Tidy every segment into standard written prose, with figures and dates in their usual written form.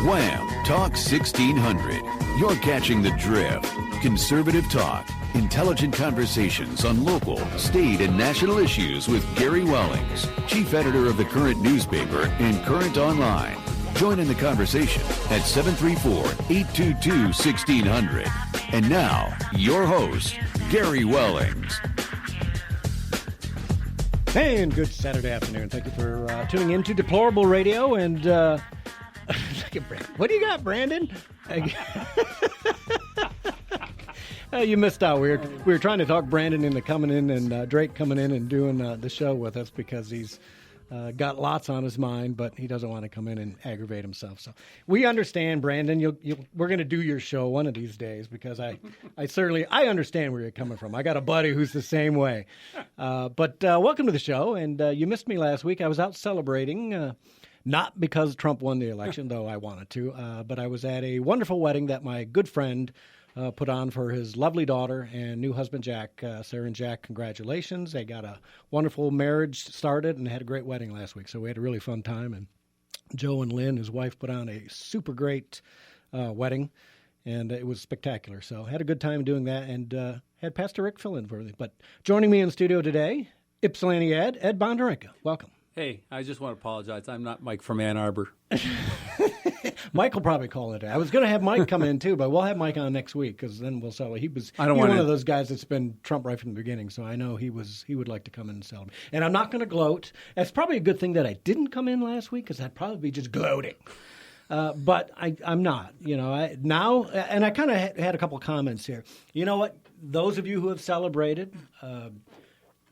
Wham! Talk 1600. You're catching the drift. Conservative talk. Intelligent conversations on local, state, and national issues with Gary Wellings, chief editor of the Current newspaper and Current Online. Join in the conversation at 734-822-1600. And now, your host, Gary Wellings. Hey, and good Saturday afternoon. Thank you for tuning in to Deplorable Radio. And look at Brandon. What do you got, Brandon? You missed out. We were trying to talk Brandon into coming in and Drake coming in and doing the show with us because he's got lots on his mind, but he doesn't want to come in and aggravate himself. So we understand, Brandon. We're going to do your show one of these days because I understand where you're coming from. I got a buddy who's the same way. But welcome to the show. And you missed me last week. I was out celebrating. Not because Trump won the election, though I wanted to, but I was at a wonderful wedding that my good friend put on for his lovely daughter and new husband, Jack. Sarah and Jack, congratulations. They got a wonderful marriage started and had a great wedding last week, so we had a really fun time. And Joe and Lynn, his wife, put on a super great wedding, and it was spectacular. So had a good time doing that, and had Pastor Rick fill in for me. But joining me in the studio today, Ypsilanti Ed Bonderenka. Welcome. Hey, I just want to apologize. I'm not Mike from Ann Arbor. Mike will probably call it. I was going to have Mike come in too, but we'll have Mike on next week because then we'll settle. He's one of those guys that's been Trump right from the beginning, so I know he would like to come in and celebrate. And I'm not going to gloat. That's probably a good thing that I didn't come in last week because I'd probably be just gloating. But I'm not. Now, and I kind of had a couple of comments here. You know what? Those of you who have celebrated,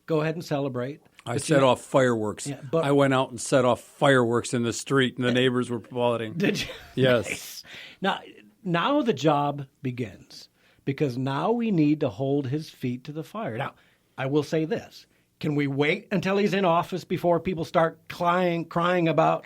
go ahead and celebrate. I set off fireworks. Yeah, I went out and set off fireworks in the street, and the neighbors were applauding. Did you? Yes. Nice. Now the job begins, because now we need to hold his feet to the fire. Now, I will say this. Can we wait until he's in office before people start crying about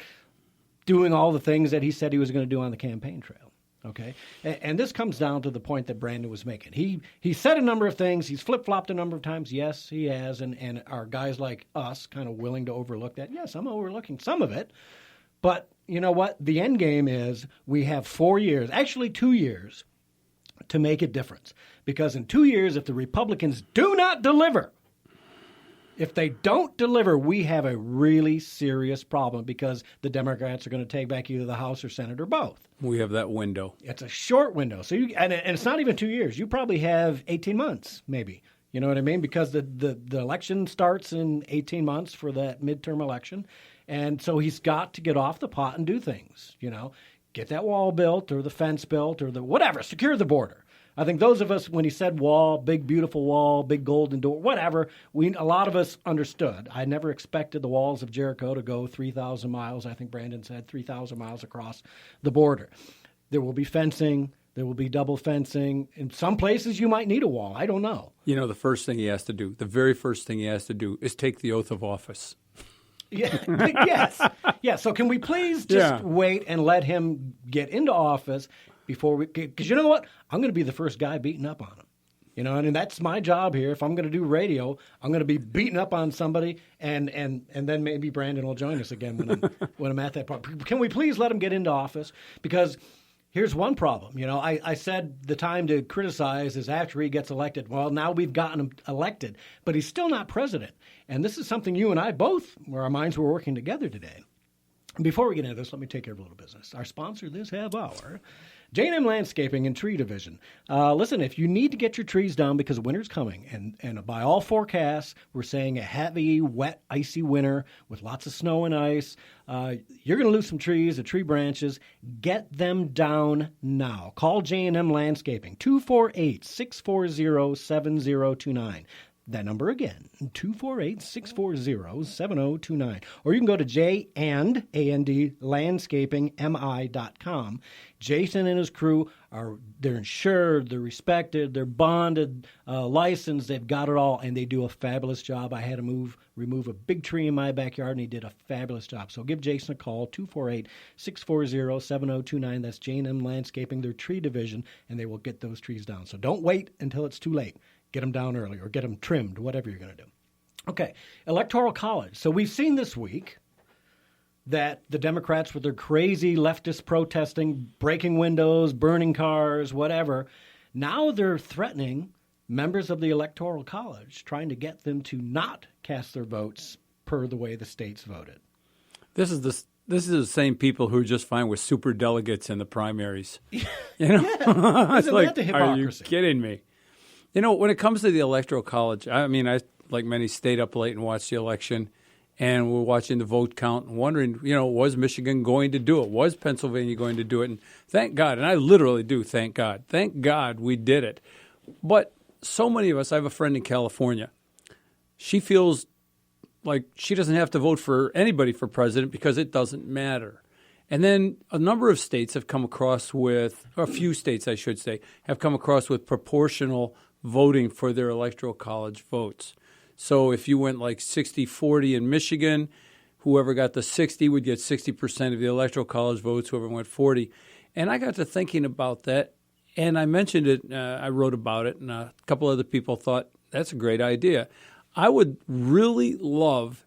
doing all the things that he said he was going to do on the campaign trail? Okay, and this comes down to the point that Brandon was making. He said a number of things. He's flip-flopped a number of times. Yes, he has, and are guys like us kind of willing to overlook that? Yes, I'm overlooking some of it. But you know what? The end game is we have 4 years, actually 2 years, to make a difference. Because in 2 years, if the Republicans do not deliver, if they don't deliver, we have a really serious problem because the Democrats are going to take back either the House or Senate or both. We have that window. It's a short window. So and it's not even 2 years. You probably have 18 months, maybe. You know what I mean? Because the election starts in 18 months for that midterm election. And so he's got to get off the pot and do things, get that wall built or the fence built or the whatever, secure the border. I think those of us, when he said wall, big, beautiful wall, big golden door, whatever, a lot of us understood. I never expected the walls of Jericho to go 3,000 miles. I think Brandon said 3,000 miles across the border. There will be fencing. There will be double fencing. In some places, you might need a wall. I don't know. The first thing he has to do, the very first thing he has to do is take the oath of office. Yeah. Yes. Yeah. So can we please just wait and let him get into office before because you know what? I'm going to be the first guy beating up on him. And that's my job here. If I'm going to do radio, I'm going to be beating up on somebody, and then maybe Brandon will join us again when I'm at that part. Can we please let him get into office? Because here's one problem. I said the time to criticize is after he gets elected. Well, now we've gotten him elected, but he's still not president. And this is something you and I both, where our minds were working together today. Before we get into this, let me take care of a little business. Our sponsor this half hour, J&M Landscaping and Tree Division. Listen, if you need to get your trees down because winter's coming, and by all forecasts, we're saying a heavy, wet, icy winter with lots of snow and ice, you're going to lose some trees, the tree branches. Get them down now. Call J&M Landscaping, 248-640-7029. That number again, 248-640-7029. Or you can go to jandlandscapingmi.com. Jason and his crew they're insured, they're respected, they're bonded, licensed, they've got it all, and they do a fabulous job. I had to remove a big tree in my backyard, and he did a fabulous job. So give Jason a call, 248-640-7029. That's J&M Landscaping, their tree division, and they will get those trees down. So don't wait until it's too late. Get them down early or get them trimmed, whatever you're going to do. Okay, Electoral College. So we've seen this week that the Democrats, with their crazy leftist protesting, breaking windows, burning cars, whatever, now they're threatening members of the Electoral College, trying to get them to not cast their votes per the way the states voted. This is the same people who are just fine with super delegates in the primaries. You know, yeah. It's like, that the hypocrisy? Are you kidding me? You know, when it comes to the Electoral College, I mean, I, like many, stayed up late and watched the election, and we're watching the vote count and wondering, you know, was Michigan going to do it? Was Pennsylvania going to do it? And thank God, and I literally do thank God we did it. But so many of us, I have a friend in California. She feels like she doesn't have to vote for anybody for president because it doesn't matter. And then a number of states have come across with, or a few states, I should say, have come across with proportional voting for their Electoral College votes. So if you went like 60-40 in Michigan, whoever got the 60 would get 60% of the Electoral College votes, whoever went 40. And I got to thinking about that, and I mentioned it, I wrote about it, and a couple other people thought, that's a great idea. I would really love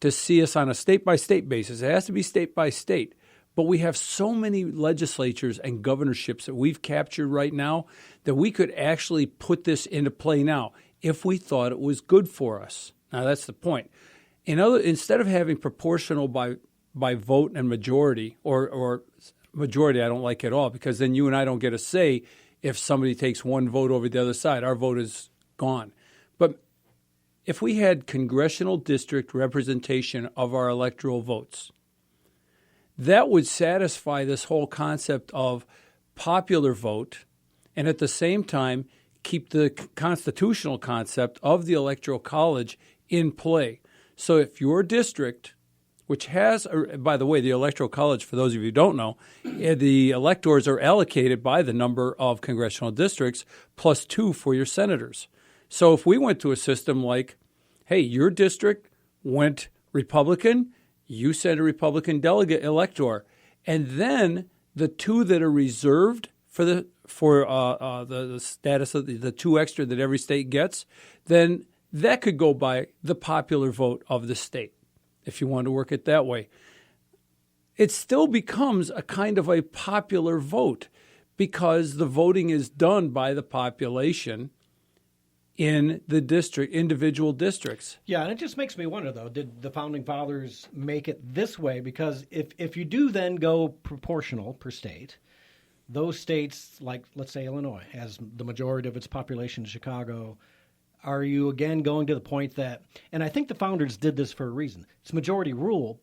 to see us on a state-by-state basis. It has to be state-by-state. But we have so many legislatures and governorships that we've captured right now that we could actually put this into play now if we thought it was good for us. Now, that's the point. Instead of having proportional by vote and majority, or majority I don't like at all, because then you and I don't get a say if somebody takes one vote over the other side. Our vote is gone. But if we had congressional district representation of our electoral votes, that would satisfy this whole concept of popular vote and at the same time keep the constitutional concept of the Electoral College in play. So if your district, which has, by the way, the Electoral College, for those of you who don't know, the electors are allocated by the number of congressional districts plus 2 for your senators. So if we went to a system like, hey, your district went Republican, you send a Republican delegate elector, and then the 2 that are reserved for the status of the 2 extra that every state gets, then that could go by the popular vote of the state, if you want to work it that way. It still becomes a kind of a popular vote because the voting is done by the population in the individual districts. Yeah, and it just makes me wonder, though, did the Founding Fathers make it this way? Because if you do then go proportional per state, those states, like, let's say, Illinois, has the majority of its population in Chicago, are you again going to the point that, and I think the founders did this for a reason, it's majority rule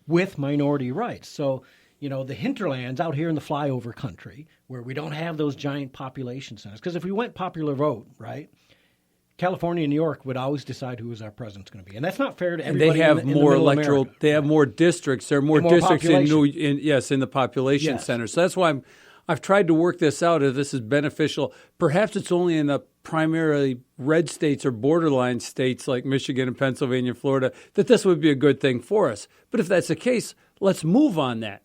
with minority rights. So, you know, the hinterlands out here in the flyover country where we don't have those giant population centers, because if we went popular vote, right, California and New York would always decide who our president's going to be, and that's not fair to everybody. And they have more electoral. America. They have more districts. There are more districts in the population yes. centers. So that's why I've tried to work this out. If this is beneficial, perhaps it's only in the primarily red states or borderline states like Michigan and Pennsylvania and Florida that this would be a good thing for us. But if that's the case, let's move on that.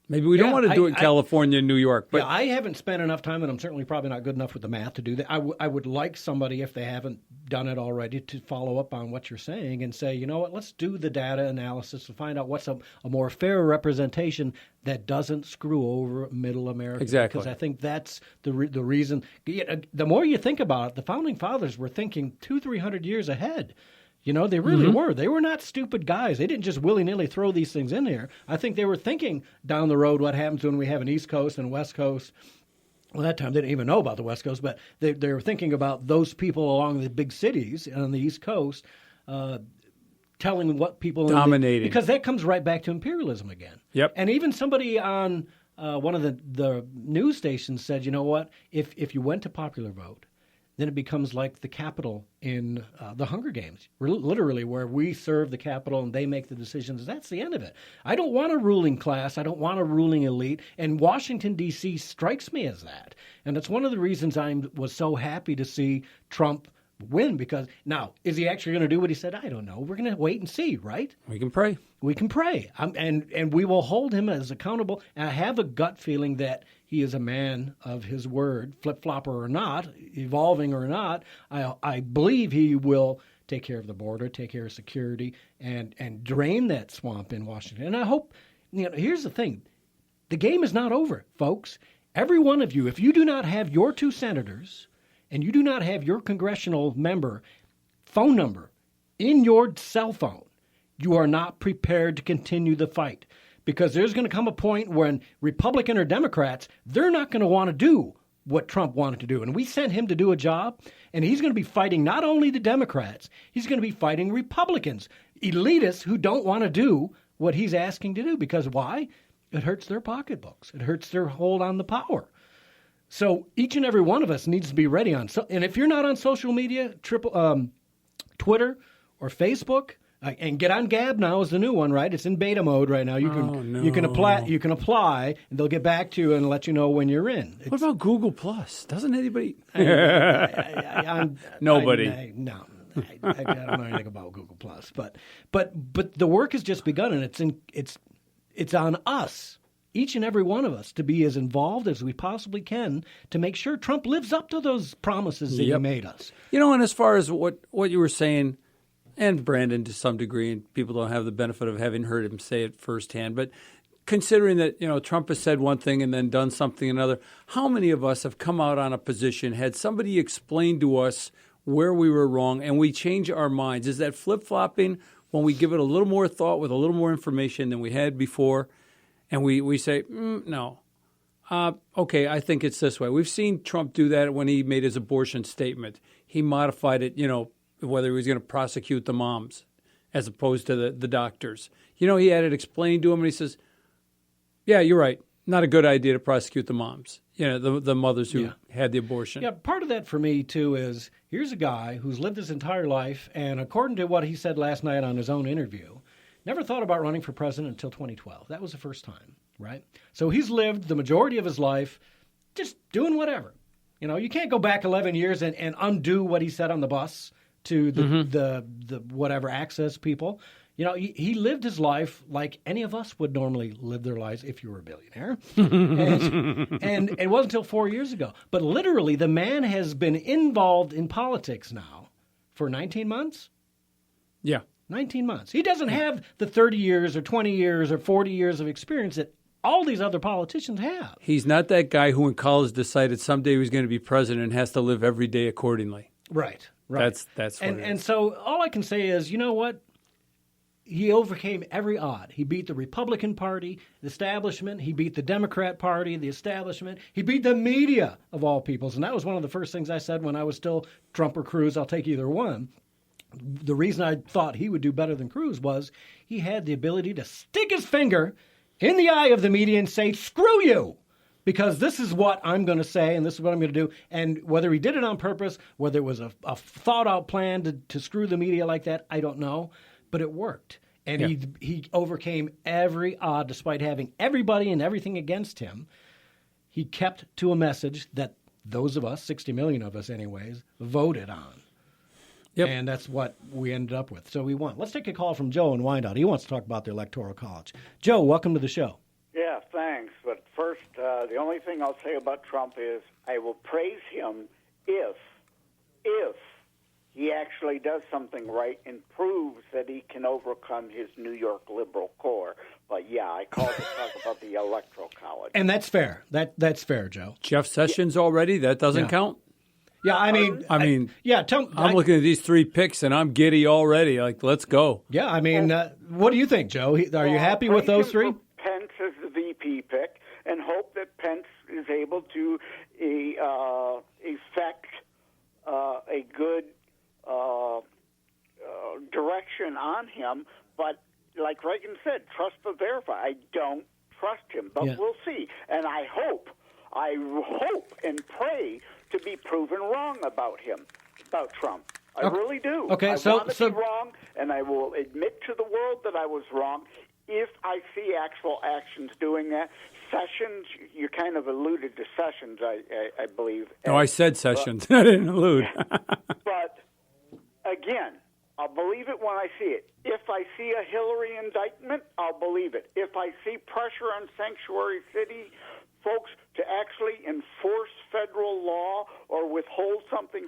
Maybe we don't want to do it in California and New York. But I haven't spent enough time, and I'm certainly probably not good enough with the math to do that. I would like somebody, if they haven't done it already, to follow up on what you're saying and say, you know what, let's do the data analysis to find out what's a more fair representation that doesn't screw over middle America. Exactly. Because I think that's the reason. The more you think about it, the Founding Fathers were thinking 200-300 years ahead. You know, they really were. They were not stupid guys. They didn't just willy-nilly throw these things in there. I think they were thinking down the road what happens when we have an East Coast and West Coast. Well, that time they didn't even know about the West Coast, but they were thinking about those people along the big cities on the East Coast telling what people... Dominating. Because that comes right back to imperialism again. Yep. And even somebody on one of the news stations said, you know what, if you went to popular vote, then it becomes like the Capitol in the Hunger Games, literally, where we serve the Capitol and they make the decisions. That's the end of it. I don't want a ruling class. I don't want a ruling elite. And Washington, D.C. strikes me as that. And it's one of the reasons I was so happy to see Trump win, because now, is he actually going to do what he said? I don't know. We're going to wait and see, right? We can pray. We can pray. And we will hold him as accountable. And I have a gut feeling that he is a man of his word, flip-flopper or not, evolving or not. I believe he will take care of the border, take care of security, and drain that swamp in Washington. And I hope, here's the thing. The game is not over, folks. Every one of you, if you do not have your 2 senators and you do not have your congressional member phone number in your cell phone, you are not prepared to continue the fight. Because there's going to come a point when Republican or Democrats, they're not going to want to do what Trump wanted to do. And we sent him to do a job, and he's going to be fighting not only the Democrats, he's going to be fighting Republicans, elitists who don't want to do what he's asking to do. Because why? It hurts their pocketbooks. It hurts their hold on the power. So each and every one of us needs to be ready on. And if you're not on social media, Twitter or Facebook, and get on Gab now is the new one, right? It's in beta mode right now. You can apply, and they'll get back to you and let you know when you're in. What about Google Plus? Doesn't anybody? Nobody. I don't know anything about Google Plus, but the work has just begun, and it's on us, each and every one of us, to be as involved as we possibly can to make sure Trump lives up to those promises that he made us. And as far as what you were saying. And Brandon to some degree, and people don't have the benefit of having heard him say it firsthand. But considering that, Trump has said one thing and then done something another, how many of us have come out on a position, had somebody explain to us where we were wrong, and we change our minds? Is that flip-flopping when we give it a little more thought with a little more information than we had before, and we say, no. Okay, I think it's this way. We've seen Trump do that when he made his abortion statement. He modified it, whether he was going to prosecute the moms as opposed to the doctors. He had it explained to him, and he says, yeah, you're right. Not a good idea to prosecute the moms, the mothers who had the abortion. Yeah, part of that for me, too, is here's a guy who's lived his entire life, and according to what he said last night on his own interview, never thought about running for president until 2012. That was the first time, right? So he's lived the majority of his life just doing whatever. You can't go back 11 years and undo what he said on the bus to the whatever access people. He lived his life like any of us would normally live their lives if you were a billionaire. and it wasn't until 4 years ago. But literally, the man has been involved in politics now for 19 months. Yeah. 19 months. He doesn't have the 30 years or 20 years or 40 years of experience that all these other politicians have. He's not that guy who in college decided someday he was going to be president and has to live every day accordingly. Right. Right. That's what and so all I can say is, you know what? He overcame every odd. He beat the Republican Party, the establishment. He beat the Democrat Party, the establishment. He beat the media, of all peoples. And that was one of the first things I said when I was still Trump or Cruz. I'll take either one. The reason I thought he would do better than Cruz was he had the ability to stick his finger in the eye of the media and say, screw you. Because this is what I'm going to say, and this is what I'm going to do. And whether he did it on purpose, whether it was a thought-out plan to screw the media like that, I don't know. But it worked. And he overcame every odd, despite having everybody and everything against him. He kept to a message that those of us, 60 million of us anyways, voted on. Yep. And that's what we ended up with. So we won. Let's take a call from Joe in Wyandotte. He wants to talk about the Electoral College. Joe, welcome to the show. Yeah, thanks. But first, the only thing I'll say about Trump is I will praise him if he actually does something right and proves that he can overcome his New York liberal core. But, yeah, I called to talk about the Electoral College. And that's fair. That's fair, Joe. Jeff Sessions already? That doesn't count? Yeah, I mean, I'm looking at these 3 picks, and I'm giddy already. Like, let's go. Yeah, I mean, what do you think, Joe? Are you happy with those 3? Pence is the VP pick, and hope that Pence is able to effect a good direction on him. But like Reagan said, trust but verify. I don't trust him, but we'll see. And I hope and pray to be proven wrong about Trump. I really do. Okay, I want to be wrong, and I will admit to the world that I was wrong if I see actual actions doing that. Sessions, you kind of alluded to Sessions, I believe. No, I said Sessions. I didn't allude. But, again, I'll believe it when I see it. If I see a Hillary indictment, I'll believe it. If I see pressure on sanctuary city folks to actually enforce federal law or withhold something